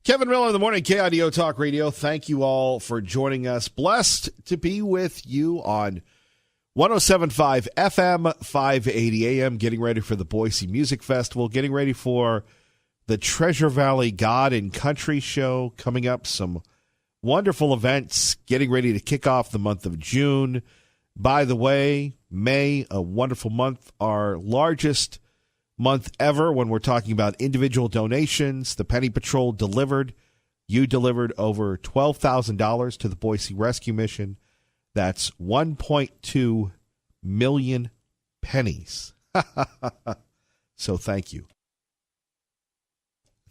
Kevin Miller in the morning, KIDO Talk Radio. Thank you all for joining us. Blessed to be with you on 107.5 FM, 580 AM, getting ready for the Boise Music Festival, getting ready for the Treasure Valley God and Country Show coming up, some wonderful events, getting ready to kick off the month of June. By the way, May, a wonderful month, our largest month ever when we're talking about individual donations. The Penny Patrol delivered. You delivered over $12,000 to the Boise Rescue Mission. That's 1.2 million pennies. So thank you.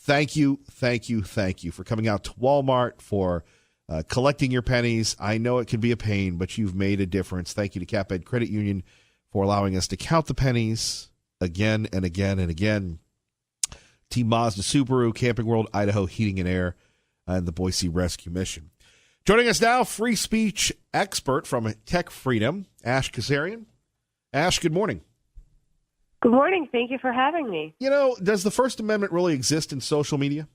Thank you for coming out to Walmart, for collecting your pennies. I know it can be a pain, but you've made a difference. Thank you to Cap Ed Credit Union for allowing us to count the pennies again and again and again. Team Mazda Subaru, Camping World, Idaho Heating and Air, and the Boise Rescue Mission. Joining us now, free speech expert from Tech Freedom, Ash Kazarian. Ash, good morning. Good morning. Thank you for having me. You know, does the First Amendment really exist in social media?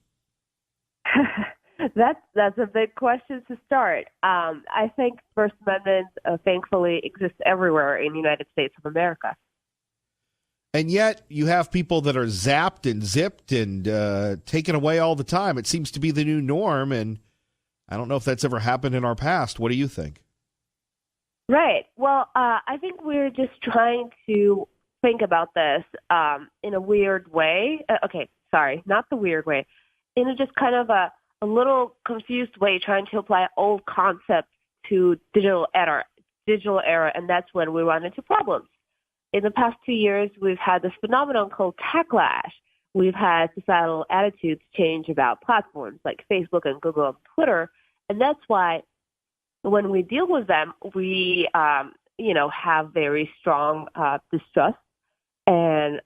That's a big question to start. I think First Amendment, thankfully, exists everywhere in the United States of America. And yet you have people that are zapped and zipped and taken away all the time. It seems to be the new norm, and I don't know if that's ever happened in our past. What do you think? Right. Well, I think we're just trying to think about this in a weird way. Okay, sorry, not the weird way. In a just kind of a little confused way, trying to apply old concepts to digital era, and that's when we run into problems. In the past 2 years, we've had this phenomenon called techlash. We've had societal attitudes change about platforms like Facebook and Google and Twitter, and that's why when we deal with them, we, have very strong distrust and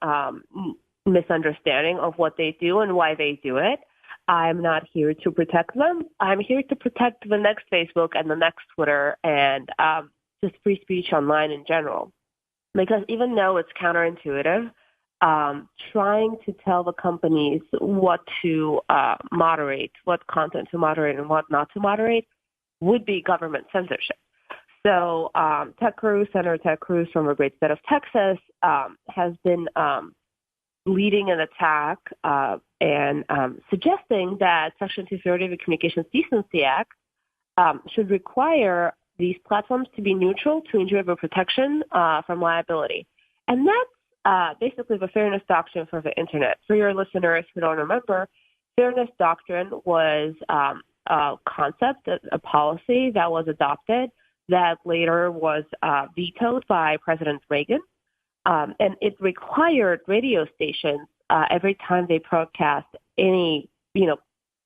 misunderstanding of what they do and why they do it. I'm not here to protect them. I'm here to protect the next Facebook and the next Twitter and just free speech online in general. Because even though it's counterintuitive, trying to tell the companies what to moderate, what content to moderate and what not to moderate, would be government censorship. So Senator Ted Cruz from the great state of Texas has been leading an attack and suggesting that Section 230 of the Communications Decency Act should require these platforms to be neutral to ensure the protection from liability. And that's basically the fairness doctrine for the Internet. For your listeners who don't remember, fairness doctrine was a concept, a policy that was adopted that later was vetoed by President Reagan. And it required radio stations every time they broadcast any,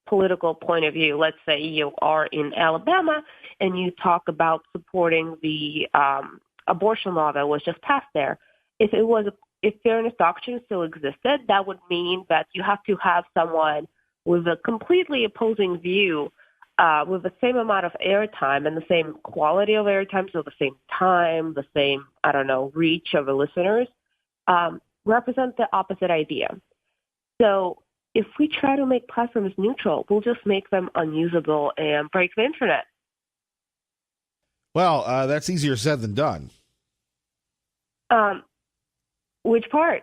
political point of view. Let's say you are in Alabama and you talk about supporting the abortion law that was just passed there. If fairness doctrine still existed, that would mean that you have to have someone with a completely opposing view with the same amount of airtime and the same quality of airtime, so the same time, the same, reach of the listeners, represent the opposite idea. So if we try to make platforms neutral, we'll just make them unusable and break the Internet. Well, that's easier said than done. Which part?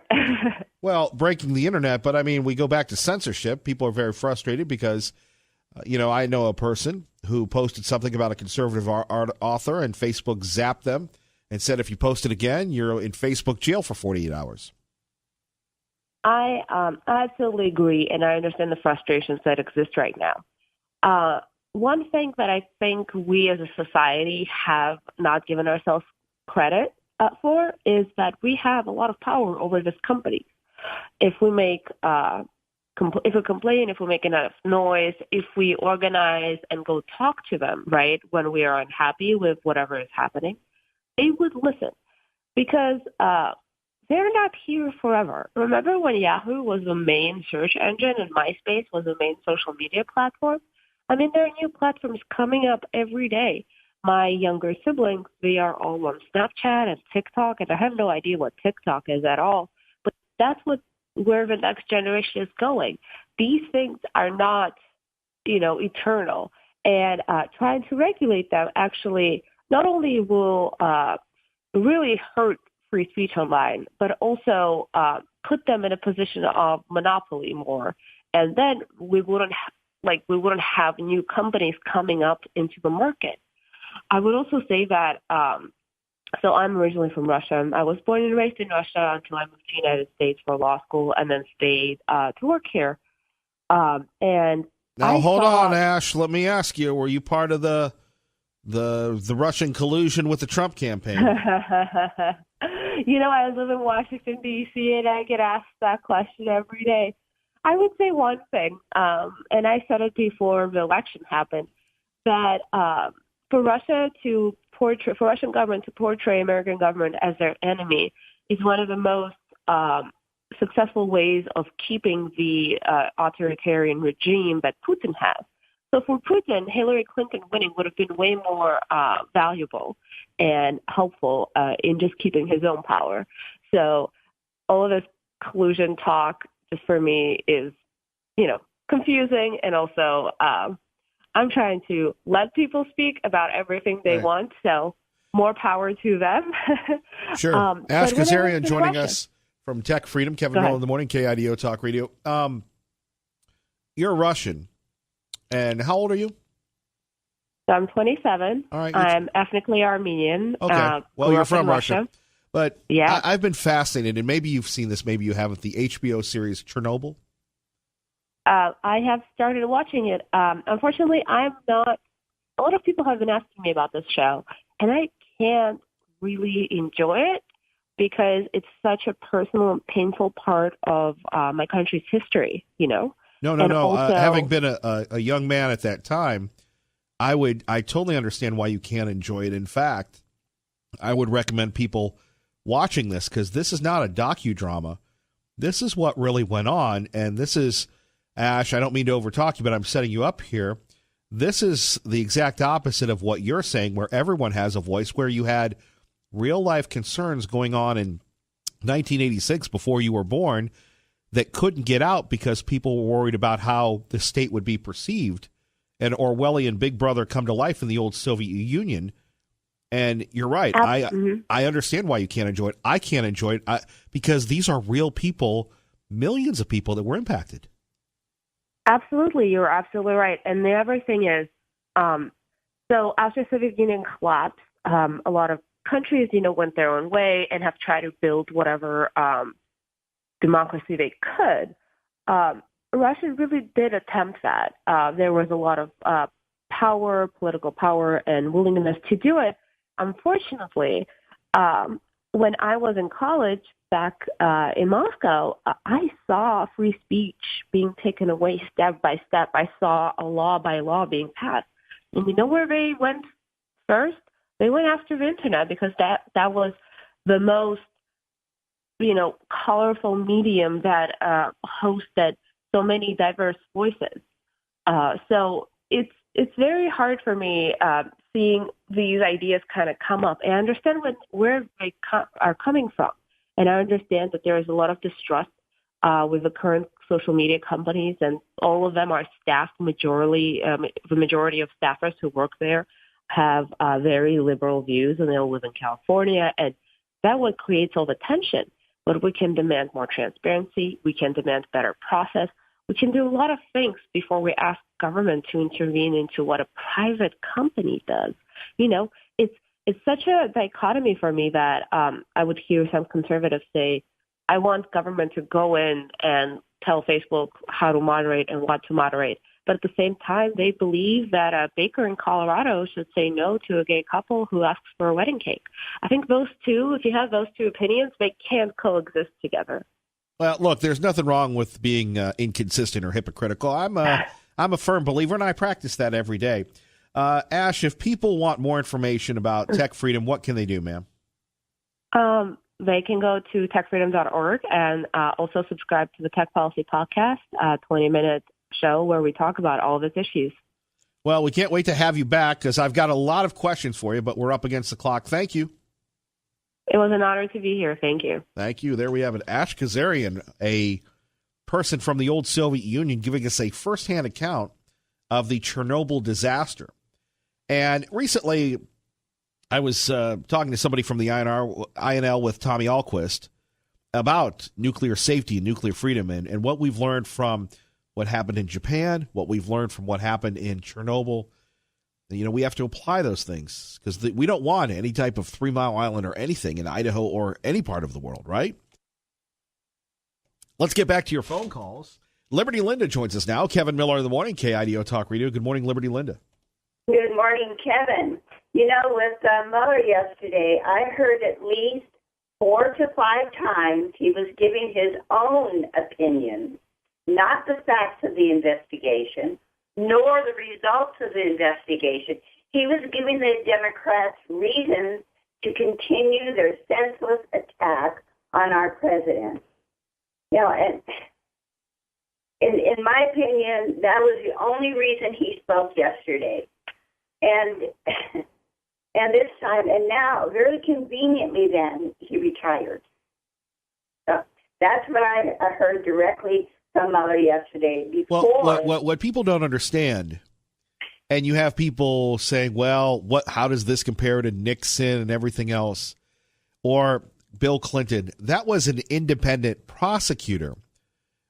Well, breaking the Internet, but we go back to censorship. People are very frustrated because, I know a person who posted something about a conservative art author, and Facebook zapped them and said if you post it again, you're in Facebook jail for 48 hours. I absolutely agree, and I understand the frustrations that exist right now. One thing that I think we as a society have not given ourselves credit for is that we have a lot of power over this company. If we make, if we complain, if we make enough noise, if we organize and go talk to them, right, when we are unhappy with whatever is happening, they would listen because they're not here forever. Remember when Yahoo was the main search engine and MySpace was the main social media platform? There are new platforms coming up every day. My younger siblings, they are all on Snapchat and TikTok, and I have no idea what TikTok is at all. But that's where the next generation is going. These things are not eternal. And trying to regulate them actually not only will really hurt free speech online, but also put them in a position of monopoly more. And then we wouldn't have new companies coming up into the market. I would also say that, so I'm originally from Russia. I was born and raised in Russia until I moved to the United States for law school and then stayed to work here. And now, hold on, Ash. Let me ask you: were you part of the Russian collusion with the Trump campaign? I live in Washington D.C. and I get asked that question every day. I would say one thing, and I said it before the election happened, that for Russian government to portray American government as their enemy is one of the most successful ways of keeping the authoritarian regime that Putin has. So for Putin, Hillary Clinton winning would have been way more valuable and helpful in just keeping his own power. So all of this collusion talk just for me is, confusing. And also I'm trying to let people speak about everything they want. So more power to them. Sure. Ash Kazarian joining us from Tech Freedom. Kevin Roll in the morning, KIDO Talk Radio. You're Russian. And how old are you? So I'm 27. All right. I'm ethnically Armenian. Okay. Well, you're from Russia. But yeah. I've been fascinated, and maybe you've seen this, maybe you haven't, the HBO series Chernobyl. I have started watching it. Unfortunately, I'm not. A lot of people have been asking me about this show, and I can't really enjoy it because it's such a personal and painful part of my country's history, No. Also, having been a young man at that time, I totally understand why you can't enjoy it. In fact, I would recommend people watching this because this is not a docudrama. This is what really went on, and this is, Ash, I don't mean to overtalk you, but I'm setting you up here. This is the exact opposite of what you're saying, where everyone has a voice, where you had real-life concerns going on in 1986 before you were born that couldn't get out because people were worried about how the state would be perceived. And Orwellian Big Brother come to life in the old Soviet Union. And you're right. I understand why you can't enjoy it. I can't enjoy it because these are real people, millions of people that were impacted. Absolutely. You're absolutely right. And the other thing is, so after Soviet Union collapsed, a lot of countries, went their own way and have tried to build whatever democracy they could. Russia really did attempt that. There was a lot of political power, and willingness to do it. Unfortunately, when I was in college back in Moscow, I saw free speech being taken away step by step. I saw a law by law being passed. And you know where they went first? They went after the internet because that was the most, colorful medium that hosted so many diverse voices. So it's very hard for me seeing these ideas kind of come up. And I understand where they are coming from. And I understand that there is a lot of distrust with the current social media companies, and all of them are staffed majority. The majority of staffers who work there have very liberal views, and they all live in California. And that what creates all the tension. But we can demand more transparency. We can demand better process. We can do a lot of things before we ask government to intervene into what a private company does. It's such a dichotomy for me that I would hear some conservatives say, I want government to go in and tell Facebook how to moderate and what to moderate. But at the same time, they believe that a baker in Colorado should say no to a gay couple who asks for a wedding cake. I think those two, if you have those two opinions, they can't coexist together. Well, look, there's nothing wrong with being inconsistent or hypocritical. I'm a firm believer, and I practice that every day. Ash, if people want more information about Tech Freedom, what can they do, ma'am? They can go to techfreedom.org and also subscribe to the Tech Policy Podcast, a 20-minute show where we talk about all of its issues. Well, we can't wait to have you back because I've got a lot of questions for you, but we're up against the clock. Thank you. It was an honor to be here. Thank you. Thank you. There we have it. Ash Kazarian, a person from the old Soviet Union, giving us a firsthand account of the Chernobyl disaster. And recently, I was talking to somebody from the INL with Tommy Ahlquist about nuclear safety and nuclear freedom and what we've learned from what happened in Japan, what we've learned from what happened in Chernobyl. You know, we have to apply those things because we don't want any type of 3 Mile Island or anything in Idaho or any part of the world, right? Let's get back to your phone calls. Liberty Linda joins us now. Kevin Miller in the morning, KIDO Talk Radio. Good morning, Liberty Linda. Good morning, Kevin. You know, with Mueller yesterday, I heard at least 4 to 5 times he was giving his own opinion, not the facts of the investigation, nor the results of the investigation. He was giving the Democrats reasons to continue their senseless attack on our president. You know, and in my opinion, that was the only reason he spoke yesterday. And this time, and now, very conveniently then, he retired. So that's what I heard directly from Mueller yesterday. Well, what people don't understand, and you have people saying, well, how does this compare to Nixon and everything else, or Bill Clinton? That was an independent prosecutor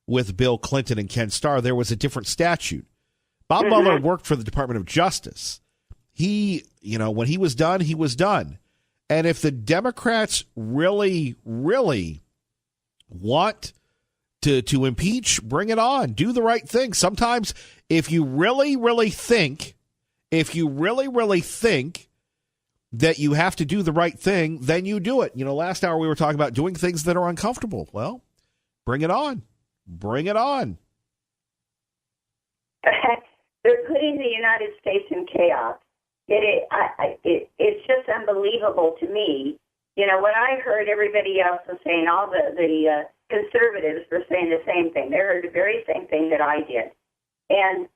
with Bill Clinton and Ken Starr. There was a different statute. Bob Mueller worked for the Department of Justice. He, you know, when he was done, he was done. And if the Democrats really, really want to impeach, bring it on. Do the right thing. Sometimes if you really, really think that you have to do the right thing, then you do it. You know, last hour we were talking about doing things that are uncomfortable. Well, bring it on. Bring it on. They're putting the United States in chaos. It's just unbelievable to me. You know, what I heard everybody else was saying, all the conservatives were saying the same thing. They heard the very same thing that I did. And,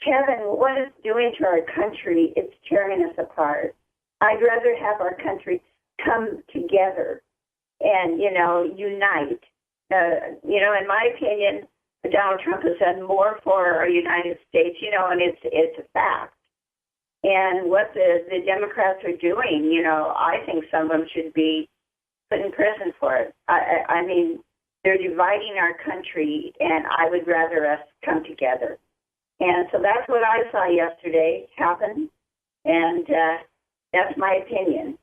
Kevin, what it's doing to our country, it's tearing us apart. I'd rather have our country come together and, you know, unite. You know, in my opinion, Donald Trump has done more for our United States, you know, and it's a fact. And what the Democrats are doing, you know, I think some of them should be put in prison for it. I mean, they're dividing our country, and I would rather us come together. And so that's what I saw yesterday happen, and that's my opinion.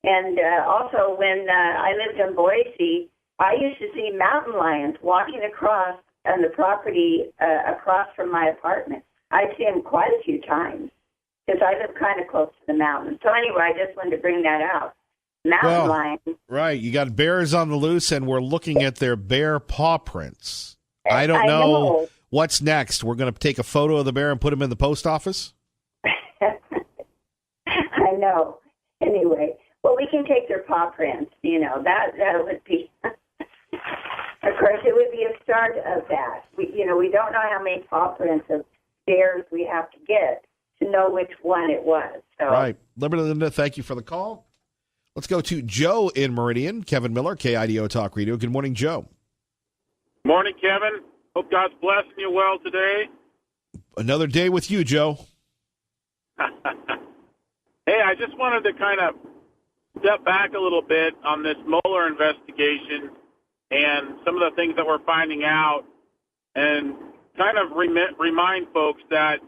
And also, when I lived in Boise, I used to see mountain lions walking across on the property across from my apartment. I'd see them quite a few times because I live kind of close to the mountains. So anyway, I just wanted to bring that out. Mountain lions. Right. You got bears on the loose, and we're looking at their bear paw prints. I don't know what's next. We're going to take a photo of the bear and put him in the post office? I know. Anyway, well, we can take their paw prints. You know, that would be... Of course, it would be a start of that. We don't know how many paw prints of bears we have to get to know which one it was. So. Right. Liberty Linda, thank you for the call. Let's go to Joe in Meridian. Kevin Miller, KIDO Talk Radio. Good morning, Joe. Morning, Kevin. Hope God's blessing you well today. Another day with you, Joe. Hey, I just wanted to kind of step back a little bit on this Mueller investigation and some of the things that we're finding out, and kind of remind folks that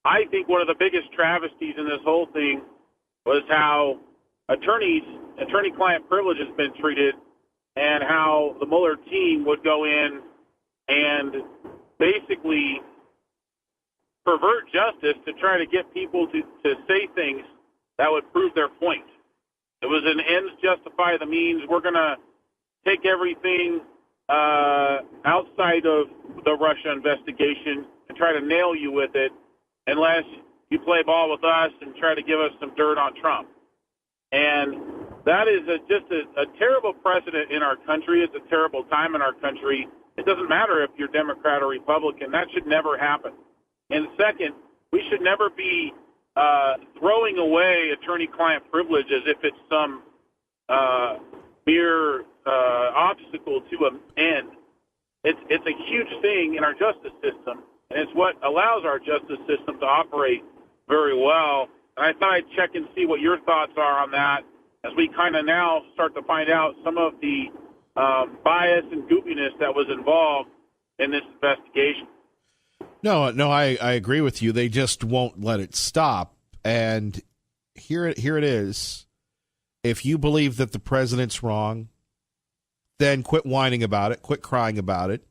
I think one of the biggest travesties in this whole thing was how attorney-client privilege has been treated, and how the Mueller team would go in and basically pervert justice to try to get people to say things that would prove their point. It was an ends justify the means. We're going to take everything outside of the Russia investigation and try to nail you with it unless you play ball with us and try to give us some dirt on Trump. And that is just a terrible precedent in our country. It's a terrible time in our country. It doesn't matter if you're Democrat or Republican. That should never happen. And second, we should never be throwing away attorney-client privilege as if it's some mere obstacle to an end. It's a huge thing in our justice system, and it's what allows our justice system to operate very well. And I thought I'd check and see what your thoughts are on that as we kind of now start to find out some of the bias and goopiness that was involved in this investigation. No, I agree with you. They just won't let it stop. And here it is. If you believe that the president's wrong, then quit whining about it, quit crying about it,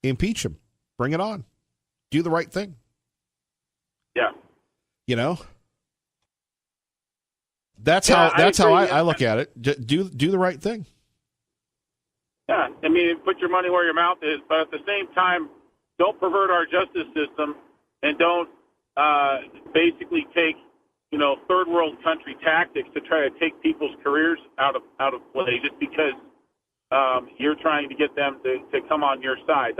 impeach him, bring it on, do the right thing. Yeah. You know? That's how I look at it. Do the right thing. Yeah, I mean, put your money where your mouth is, but at the same time, don't pervert our justice system and don't basically take, third world country tactics to try to take people's careers out of play just because you're trying to get them to come on your side.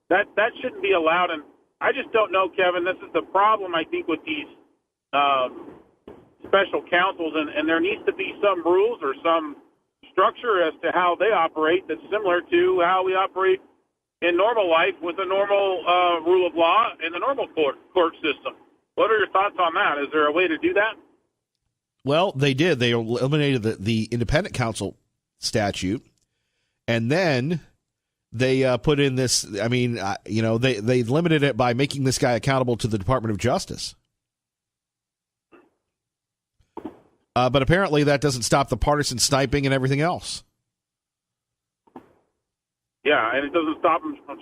That shouldn't be allowed. And I just don't know, Kevin. This is the problem, I think, with these special counsels, and there needs to be some rules or some structure as to how they operate that's similar to how we operate in normal life with the normal rule of law in the normal court system. What are your thoughts on that? Is there a way to do that? Well, they did. They eliminated the independent counsel statute, and then they put in this. I mean, they limited it by making this guy accountable to the Department of Justice. But apparently that doesn't stop the partisan sniping and everything else. Yeah, and it doesn't stop them from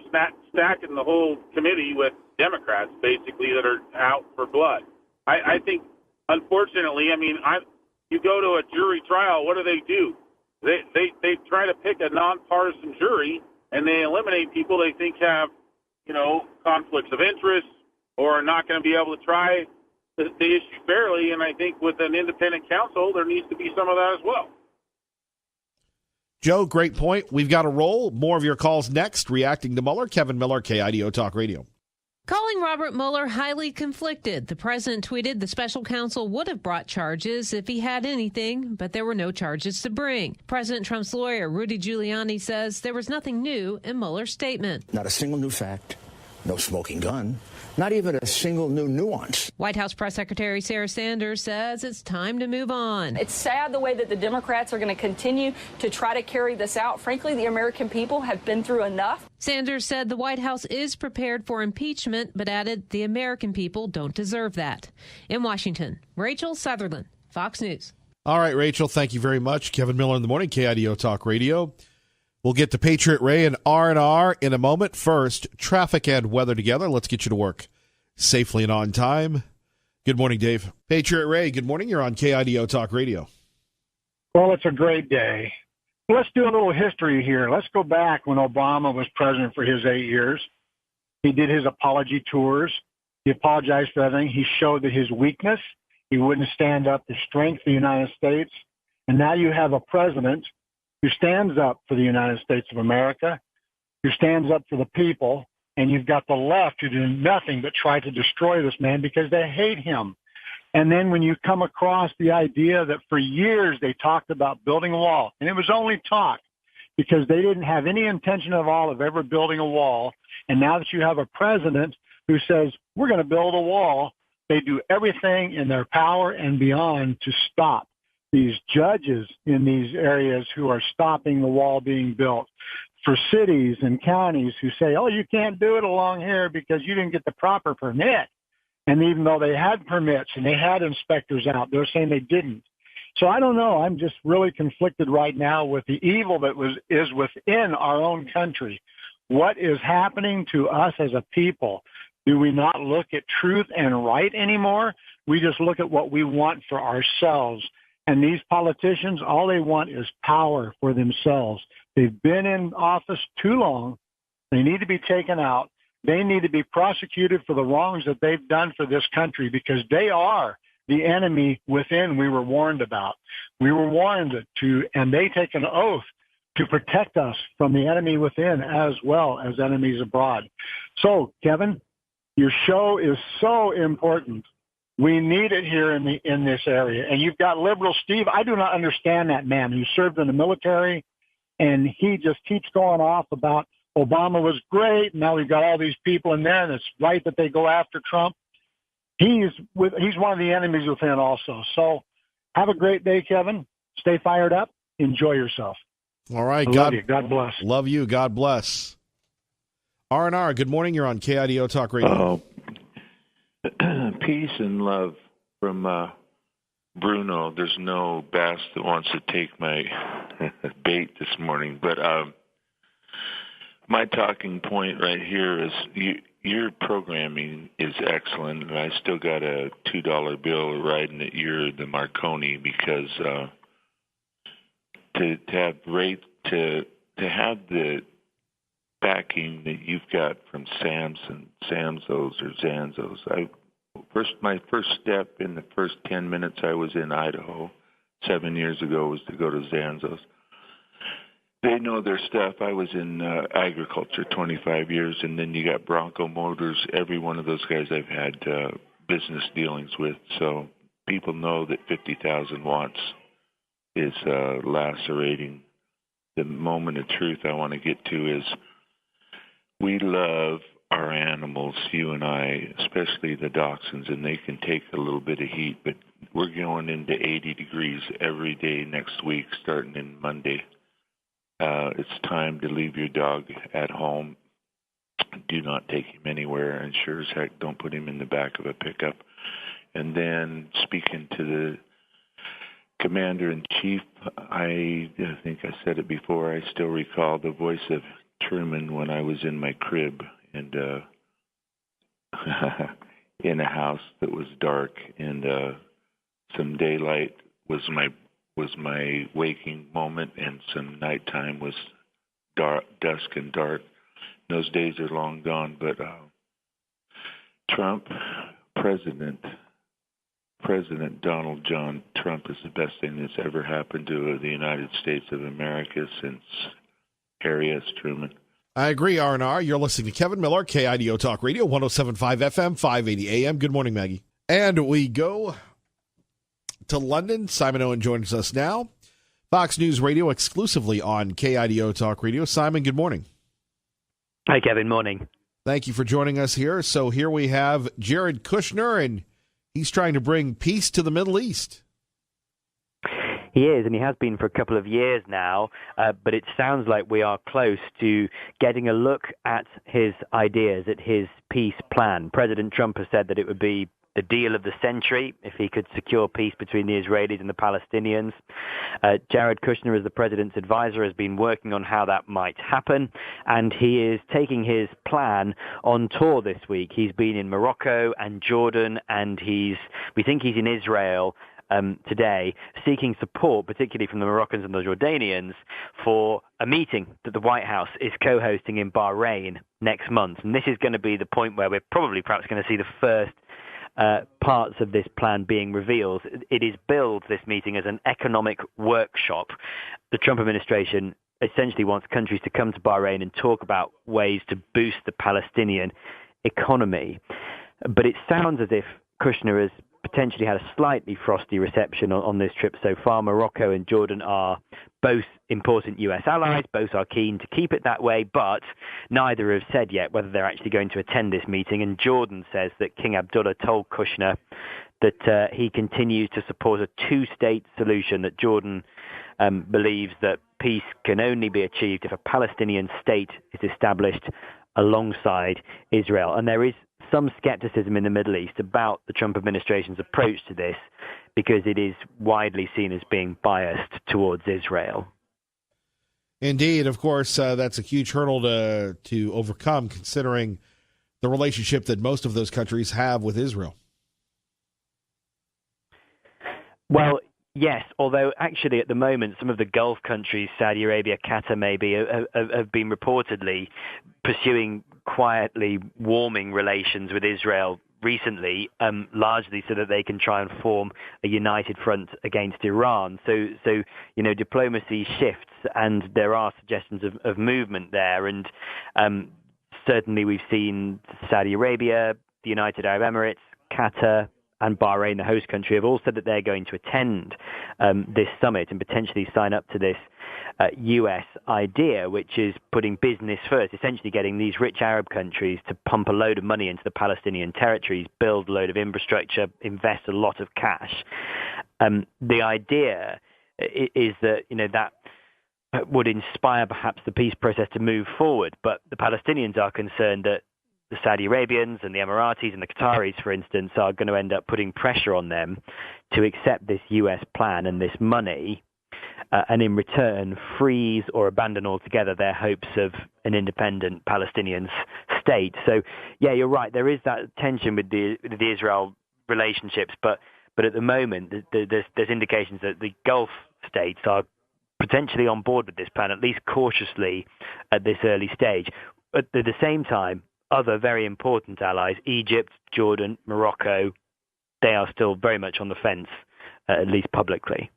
stacking the whole committee with Democrats, basically, that are out for blood. I think, unfortunately, you go to a jury trial, what do? They try to pick a nonpartisan jury, and they eliminate people they think have, conflicts of interest or are not going to be able to try the issue fairly, and I think with an independent counsel, there needs to be some of that as well. Joe, great point. We've got a roll. More of your calls next. Reacting to Mueller, Kevin Miller, KIDO Talk Radio. Calling Robert Mueller highly conflicted. The president tweeted the special counsel would have brought charges if he had anything, but there were no charges to bring. President Trump's lawyer, Rudy Giuliani, says there was nothing new in Mueller's statement. Not a single new fact, no smoking gun, not even a single new nuance. White House Press Secretary Sarah Sanders says it's time to move on. It's sad the way that the Democrats are going to continue to try to carry this out. Frankly, the American people have been through enough. Sanders said the White House is prepared for impeachment, but added the American people don't deserve that. In Washington, Rachel Sutherland, Fox News. All right, Rachel, thank you very much. Kevin Miller in the morning, KIDO Talk Radio. We'll get to Patriot Ray and R&R in a moment. First, traffic and weather together. Let's get you to work safely and on time. Good morning, Dave. Patriot Ray, good morning. You're on KIDO Talk Radio. Well, it's a great day. Let's do a little history here. Let's go back when Obama was president for his 8 years. He did his apology tours. He apologized for everything. He showed that his weakness, he wouldn't stand up to strength of the United States. And now you have a president who stands up for the United States of America, who stands up for the people, and you've got the left who do nothing but try to destroy this man because they hate him. And then when you come across the idea that for years they talked about building a wall, and it was only talk because they didn't have any intention at all of ever building a wall, and now that you have a president who says, we're going to build a wall, they do everything in their power and beyond to stop these judges in these areas who are stopping the wall being built. For cities and counties who say, oh, you can't do it along here because you didn't get the proper permit. And even though they had permits and they had inspectors out, they're saying they didn't. So I don't know. I'm just really conflicted right now with the evil that is within our own country. What is happening to us as a people? Do we not look at truth and right anymore? We just look at what we want for ourselves. And these politicians, all they want is power for themselves. They've been in office too long. They need to be taken out. They need to be prosecuted for the wrongs that they've done for this country because they are the enemy within we were warned about. We were warned to, and they take an oath to protect us from the enemy within as well as enemies abroad. So, Kevin, your show is so important. We need it here in this area. And you've got liberal Steve. I do not understand that man who served in the military, and he just keeps going off about Obama was great. Now we've got all these people in there, and it's right that they go after Trump. He's one of the enemies within also. So have a great day, Kevin. Stay fired up. Enjoy yourself. All right. Love you. God bless. Love you. God bless. R&R, good morning. You're on KIDO Talk Radio. Peace and love from Bruno. There's no bass that wants to take my bait this morning, but my talking point right here is your programming is excellent, and I still got a $2 bill riding that you're the Marconi because to have the backing that you've got from Samsos or Zanzos. My first step in the first 10 minutes I was in Idaho 7 years ago was to go to Zanzos. They know their stuff. I was in agriculture 25 years, and then you got Bronco Motors. Every one of those guys I've had business dealings with. So people know that 50,000 watts is lacerating. The moment of truth I want to get to is we love our animals, you and I, especially the dachshunds, and they can take a little bit of heat, but we're going into 80 degrees every day next week, starting in Monday. It's time to leave your dog at home. Do not take him anywhere, and sure as heck don't put him in the back of a pickup. And then speaking to the Commander-in-Chief, I think I said it before, I still recall the voice of Truman when I was in my crib and in a house that was dark, and some daylight was my waking moment, and some nighttime was dusk and dark. Those days are long gone, but Trump, President Donald John Trump is the best thing that's ever happened to the United States of America since Harry S. Truman. I agree, R&R. You're listening to Kevin Miller, KIDO Talk Radio, 107.5 FM, 580 AM. Good morning, Maggie. And we go to London. Simon Owen joins us now. Fox News Radio exclusively on KIDO Talk Radio. Simon, good morning. Hi, Kevin. Morning. Thank you for joining us here. So here we have Jared Kushner, and he's trying to bring peace to the Middle East. He is, and he has been for a couple of years now, but it sounds like we are close to getting a look at his ideas, at his peace plan. President Trump has said that it would be the deal of the century if he could secure peace between the Israelis and the Palestinians. Jared Kushner, as the president's advisor, has been working on how that might happen, and he is taking his plan on tour this week. He's been in Morocco and Jordan, and we think he's in Israel today, seeking support, particularly from the Moroccans and the Jordanians, for a meeting that the White House is co-hosting in Bahrain next month. And this is going to be the point where we're perhaps going to see the first parts of this plan being revealed. It is billed, this meeting, as an economic workshop. The Trump administration essentially wants countries to come to Bahrain and talk about ways to boost the Palestinian economy. But it sounds as if Kushner has potentially had a slightly frosty reception on this trip so far. Morocco and Jordan are both important U.S. allies. Both are keen to keep it that way, but neither have said yet whether they're actually going to attend this meeting. And Jordan says that King Abdullah told Kushner that he continues to support a two-state solution, that Jordan believes that peace can only be achieved if a Palestinian state is established alongside Israel. And there is some skepticism in the Middle East about the Trump administration's approach to this because it is widely seen as being biased towards Israel. Indeed. Of course, that's a huge hurdle to overcome, considering the relationship that most of those countries have with Israel. Well, yes, although actually at the moment some of the Gulf countries, Saudi Arabia, Qatar maybe, have been reportedly pursuing quietly warming relations with Israel recently, largely so that they can try and form a united front against Iran. So diplomacy shifts, and there are suggestions of movement there. And certainly we've seen Saudi Arabia, the United Arab Emirates, Qatar, and Bahrain, the host country, have all said that they're going to attend this summit and potentially sign up to this U.S. idea, which is putting business first, essentially getting these rich Arab countries to pump a load of money into the Palestinian territories, build a load of infrastructure, invest a lot of cash. The idea is that, that would inspire perhaps the peace process to move forward. But the Palestinians are concerned that the Saudi Arabians and the Emiratis and the Qataris, for instance, are going to end up putting pressure on them to accept this U.S. plan and this money, and in return freeze or abandon altogether their hopes of an independent Palestinian state. So, yeah, you're right. There is that tension with the Israel relationships, but at the moment there's indications that the Gulf states are potentially on board with this plan, at least cautiously at this early stage. At the same time, other very important allies, Egypt, Jordan, Morocco, they are still very much on the fence, at least publicly.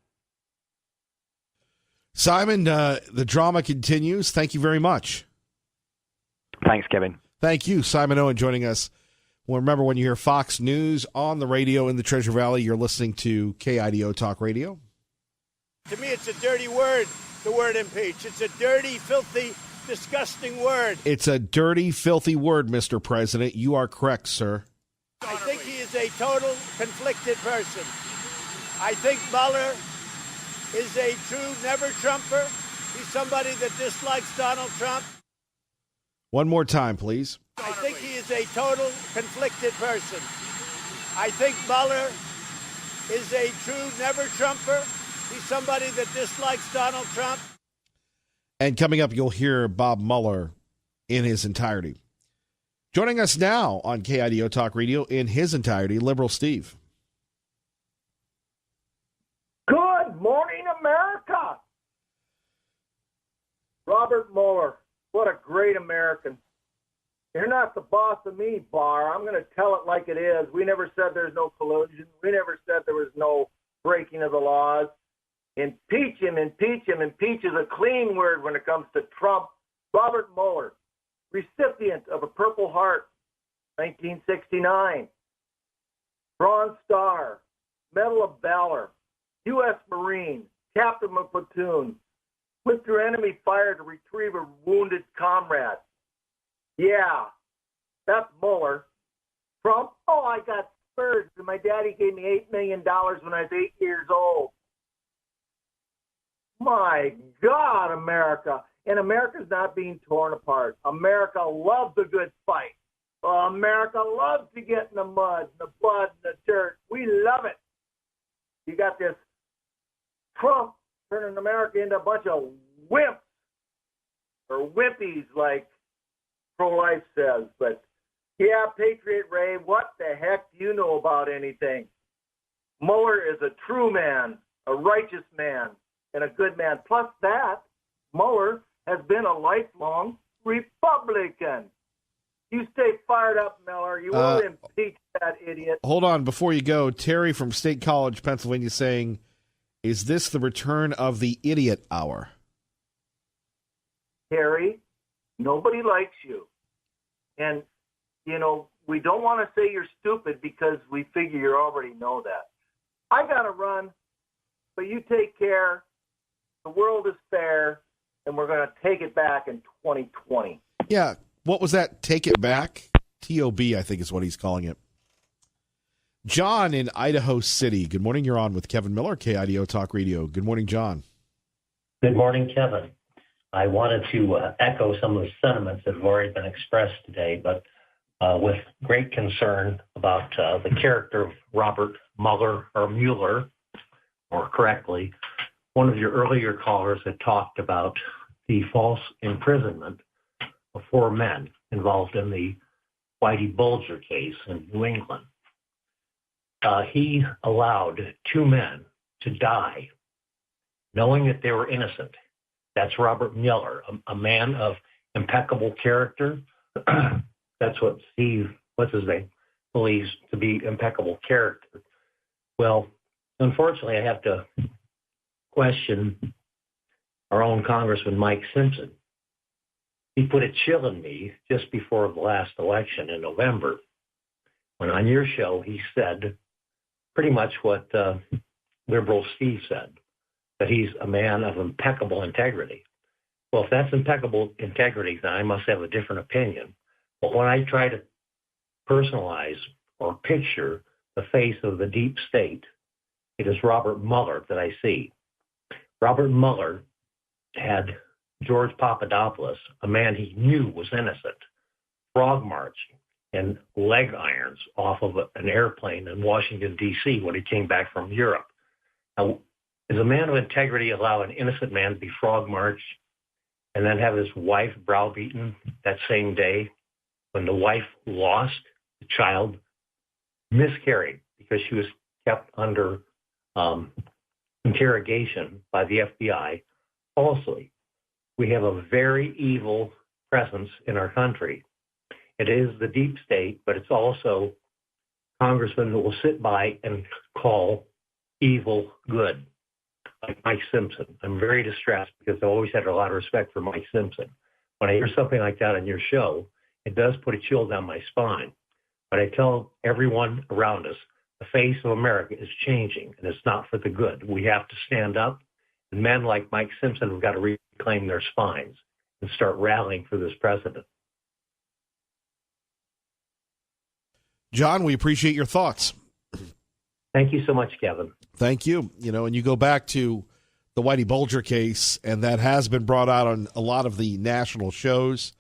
Simon, the drama continues. Thank you very much. Thanks, Kevin. Thank you. Simon Owen joining us. Well, remember, when you hear Fox News on the radio in the Treasure Valley, you're listening to KIDO Talk Radio. To me, it's a dirty word, the word impeach. It's a dirty, filthy, disgusting word. It's a dirty, filthy word, Mr. President. You are correct, sir. I think he is a total conflicted person. I think Mueller is a true never-Trumper. He's somebody that dislikes Donald Trump. One more time, please. I think he is a total conflicted person. I think Mueller is a true never-Trumper. He's somebody that dislikes Donald Trump. And coming up, you'll hear Bob Mueller in his entirety. Joining us now on KIDO Talk Radio in his entirety, Liberal Steve. Good morning, America. Robert Mueller, what a great American. You're not the boss of me, Barr. I'm going to tell it like it is. We never said there's no collusion. We never said there was no breaking of the laws. Impeach him, impeach him. Impeach is a clean word when it comes to Trump. Robert Mueller, recipient of a Purple Heart, 1969. Bronze Star, Medal of Valor, U.S. Marine, captain of a platoon, went through enemy fire to retrieve a wounded comrade. Yeah, that's Mueller. Trump, I got spurs, and my daddy gave me $8 million when I was 8 years old. My God, America. And America's not being torn apart. America loves a good fight. America loves to get in the mud, the blood, and the dirt. We love it. You got this Trump turning America into a bunch of wimps, or wimpies, like pro-life says. But, yeah, Patriot Ray, what the heck do you know about anything? Mueller is a true man, a righteous man, and a good man. Plus that, Mueller has been a lifelong Republican. You stay fired up, Mueller. You will impeach that idiot. Hold on. Before you go, Terry from State College, Pennsylvania, saying, is this the return of the idiot hour? Terry, nobody likes you. And, we don't want to say you're stupid because we figure you already know that. I got to run, but you take care. The world is fair, and we're going to take it back in 2020. Yeah. What was that? Take it back? TOB, I think is what he's calling it. John in Idaho City. Good morning. You're on with Kevin Miller, KIDO Talk Radio. Good morning, John. Good morning, Kevin. I wanted to echo some of the sentiments that have already been expressed today, but with great concern about the character of Robert Mueller, or correctly, one of your earlier callers had talked about the false imprisonment of 4 men involved in the Whitey Bulger case in New England. He allowed 2 men to die knowing that they were innocent. That's Robert Mueller, a man of impeccable character. That's what Steve, believes to be impeccable character. Well, unfortunately, I have to question our own Congressman Mike Simpson. He put a chill in me just before the last election in November, when on your show he said pretty much what liberal Steve said, that he's a man of impeccable integrity. Well, if that's impeccable integrity, then I must have a different opinion. But when I try to personalize or picture the face of the deep state, it is Robert Mueller that I see. Robert Mueller had George Papadopoulos, a man he knew was innocent, frog march and leg irons off of an airplane in Washington, D.C. when he came back from Europe. Now, does a man of integrity allow an innocent man to be frog marched and then have his wife browbeaten that same day when the wife lost the child, miscarried because she was kept under interrogation by the FBI falsely? We have a very evil presence in our country. It is the deep state, but it's also congressmen who will sit by and call evil good, like Mike Simpson. I'm very distressed because I've always had a lot of respect for Mike Simpson. When I hear something like that on your show, it does put a chill down my spine. But I tell everyone around us, the face of America is changing, and it's not for the good. We have to stand up, and men like Mike Simpson have got to reclaim their spines and start rallying for this president. John, we appreciate your thoughts. Thank you so much, Kevin. Thank you. You know, and you go back to the Whitey Bulger case, and that has been brought out on a lot of the national shows.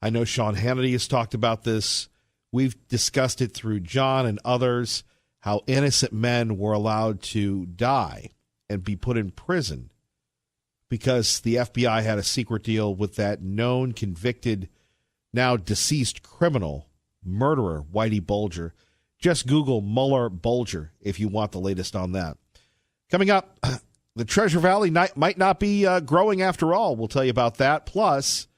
I know Sean Hannity has talked about this. We've discussed it through John and others, how innocent men were allowed to die and be put in prison because the FBI had a secret deal with that known, convicted, now deceased criminal, murderer, Whitey Bulger. Just Google Mueller Bulger if you want the latest on that. Coming up, the Treasure Valley might not be growing after all. We'll tell you about that. Plus,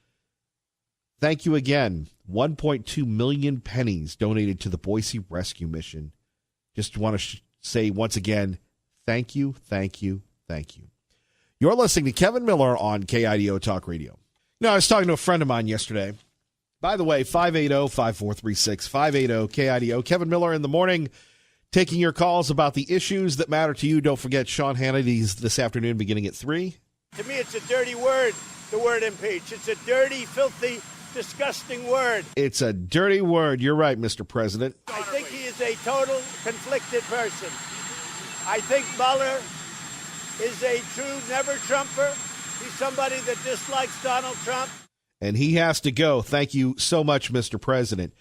thank you again. 1.2 million pennies donated to the Boise Rescue Mission. Just want to say once again, thank you, thank you, thank you. You're listening to Kevin Miller on KIDO Talk Radio. Now, I was talking to a friend of mine yesterday. By the way, 580-5436, 580-KIDO. Kevin Miller in the morning, taking your calls about the issues that matter to you. Don't forget, Sean Hannity's this afternoon beginning at 3. To me, it's a dirty word, the word impeach. It's a dirty, filthy, disgusting word. It's a dirty word. You're right, Mr. President. I think he is a total conflicted person. I think Mueller is a true never-Trumper. He's somebody that dislikes Donald Trump. And he has to go. Thank you so much, Mr. President.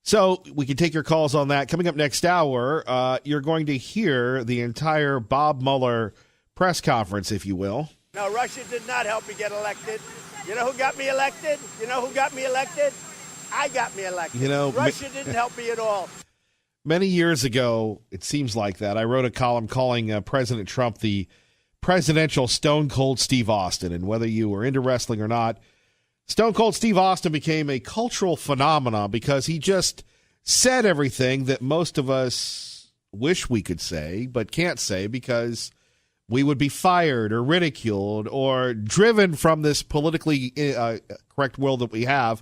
So we can take your calls on that. Coming up next hour, you're going to hear the entire Bob Mueller press conference, if you will. No, Russia did not help me get elected. You know who got me elected? You know who got me elected? I got me elected. You know, Russia didn't help me at all. Many years ago, it seems like that, I wrote a column calling President Trump the presidential Stone Cold Steve Austin. And whether you were into wrestling or not, Stone Cold Steve Austin became a cultural phenomenon because he just said everything that most of us wish we could say, but can't say because we would be fired or ridiculed or driven from this politically correct world that we have.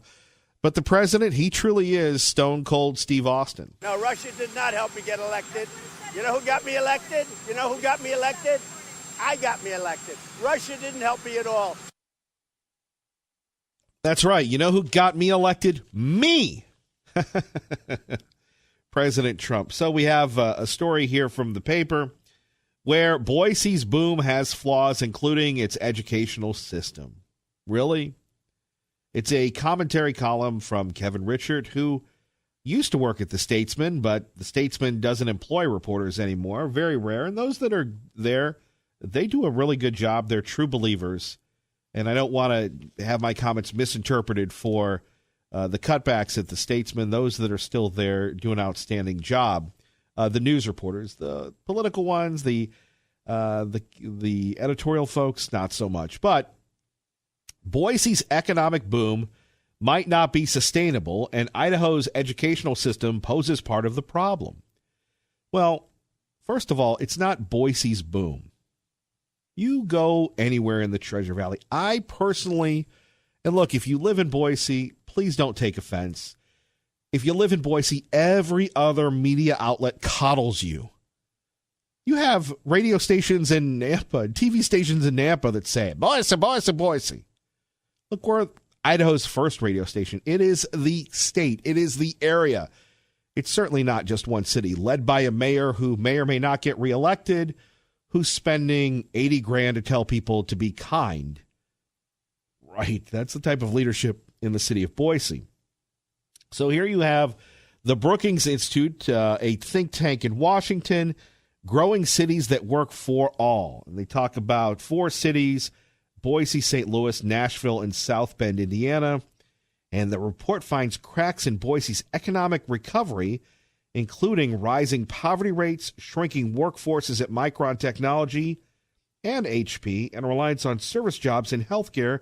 But the president, he truly is Stone Cold Steve Austin. No, Russia did not help me get elected. You know who got me elected? You know who got me elected? I got me elected. Russia didn't help me at all. That's right. You know who got me elected? Me. President Trump. So we have a story here from the paper where Boise's boom has flaws, including its educational system. Really? It's a commentary column from Kevin Richert, who used to work at The Statesman, but The Statesman doesn't employ reporters anymore. Very rare. And those that are there, they do a really good job. They're true believers. And I don't want to have my comments misinterpreted for the cutbacks at The Statesman. Those that are still there do an outstanding job. The news reporters, the political ones, the editorial folks, not so much. But Boise's economic boom might not be sustainable, and Idaho's educational system poses part of the problem. Well, first of all, it's not Boise's boom. You go anywhere in the Treasure Valley. I personally, and look, if you live in Boise, please don't take offense. If you live in Boise, every other media outlet coddles you. You have radio stations in Nampa, TV stations in Nampa that say, Boise, Boise, Boise. Look, we're Idaho's first radio station. It is the state. It is the area. It's certainly not just one city, led by a mayor who may or may not get reelected, who's spending $80,000 to tell people to be kind. Right. That's the type of leadership in the city of Boise. So here you have the Brookings Institute, a think tank in Washington, growing cities that work for all. And they talk about 4 cities, Boise, St. Louis, Nashville, and South Bend, Indiana. And the report finds cracks in Boise's economic recovery, including rising poverty rates, shrinking workforces at Micron Technology and HP, and reliance on service jobs in healthcare,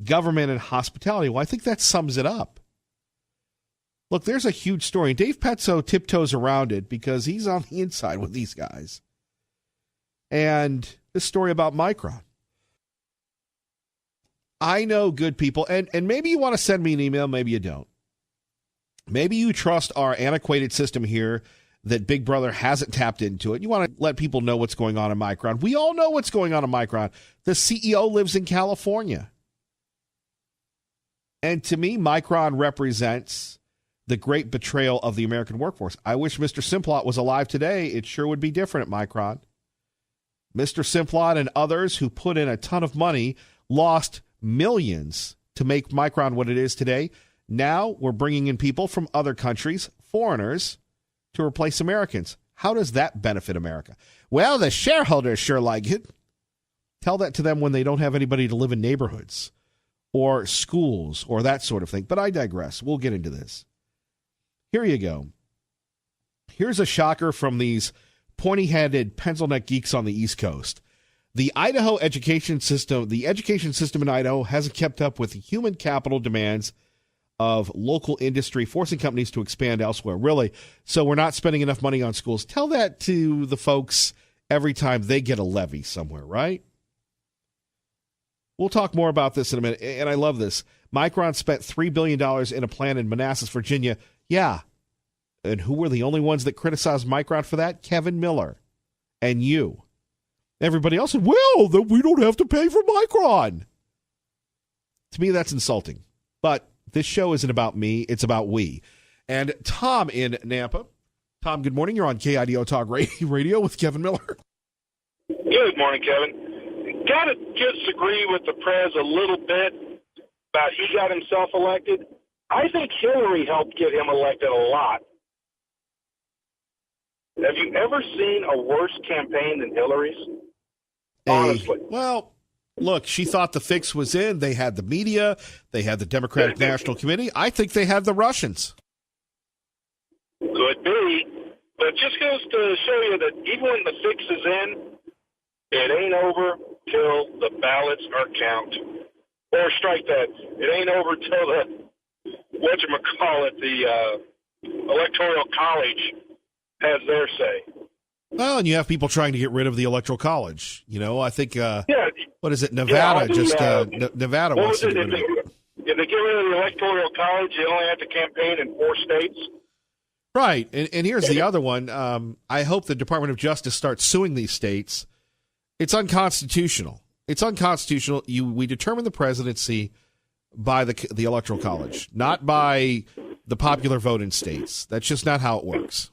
government, and hospitality. Well, I think that sums it up. Look, there's a huge story. And Dave Petzo tiptoes around it because he's on the inside with these guys. And this story about Micron. I know good people, and maybe you want to send me an email, maybe you don't. Maybe you trust our antiquated system here that Big Brother hasn't tapped into it. You want to let people know what's going on in Micron. We all know what's going on in Micron. The CEO lives in California. And to me, Micron represents the great betrayal of the American workforce. I wish Mr. Simplot was alive today. It sure would be different at Micron. Mr. Simplot and others who put in a ton of money lost millions to make Micron what it is today. Now we're bringing in people from other countries, foreigners, to replace Americans. How does that benefit America? Well, the shareholders sure like it. Tell that to them when they don't have anybody to live in neighborhoods or schools or that sort of thing. But I digress. We'll get into this. Here you go. Here's a shocker from these pointy-headed pencil neck geeks on the East Coast. The education system in Idaho hasn't kept up with the human capital demands of local industry, forcing companies to expand elsewhere. Really? So we're not spending enough money on schools. Tell that to the folks every time they get a levy somewhere, right? We'll talk more about this in a minute, and I love this. Micron spent $3 billion in a plant in Manassas, Virginia. Yeah. And who were the only ones that criticized Micron for that? Kevin Miller and you. Everybody else said, well, then we don't have to pay for Micron. To me, that's insulting. But this show isn't about me. It's about we. And Tom in Nampa. Tom, good morning. You're on KIDO Talk Radio with Kevin Miller. Good morning, Kevin. Got to disagree with the prez a little bit about he got himself elected. I think Hillary helped get him elected a lot. Have you ever seen a worse campaign than Hillary's? Honestly. Well, look, she thought the fix was in. They had the media. They had the Democratic National Committee. I think they had the Russians. Could be. But it just goes to show you that even when the fix is in, it ain't over till the ballots are counted. Or strike that. It ain't over till the Electoral College has their say. Well, and you have people trying to get rid of the Electoral College. You know, I think, what is it, Nevada? Nevada wants to get rid of it. If they get rid of the Electoral College, they only have to campaign in 4 states. Right, and here's the other one. I hope the Department of Justice starts suing these states. It's unconstitutional. It's unconstitutional. We determine the presidency by the Electoral College, not by the popular vote in states. That's just not how it works.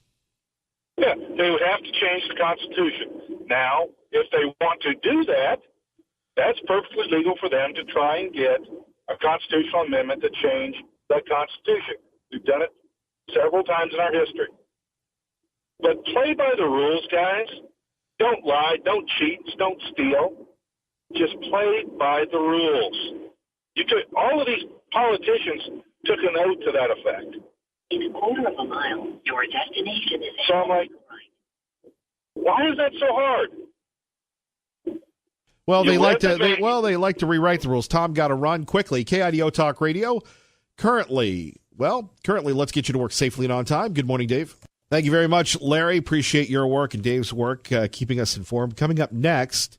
Yeah, they would have to change the Constitution. Now, if they want to do that, that's perfectly legal for them to try and get a constitutional amendment to change the Constitution. We've done it several times in our history. But play by the rules, guys. Don't lie, don't cheat, don't steal. Just play by the rules. All of these politicians took an oath to that effect. In a quarter of a mile, your destination is... So I'm like, why is that so hard? Well, they like to rewrite the rules. Tom got to run quickly. KIDO Talk Radio. Currently, let's get you to work safely and on time. Good morning, Dave. Thank you very much, Larry. Appreciate your work and Dave's work keeping us informed. Coming up next,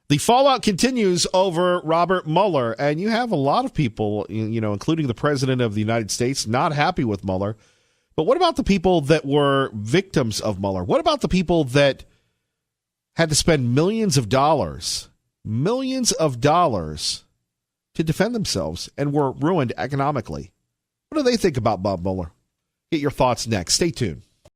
the fallout continues over Robert Mueller, and you have a lot of people, including the President of the United States, not happy with Mueller. But what about the people that were victims of Mueller? What about the people that had to spend millions of dollars to defend themselves and were ruined economically. What do they think about Bob Mueller? Get your thoughts next. Stay tuned.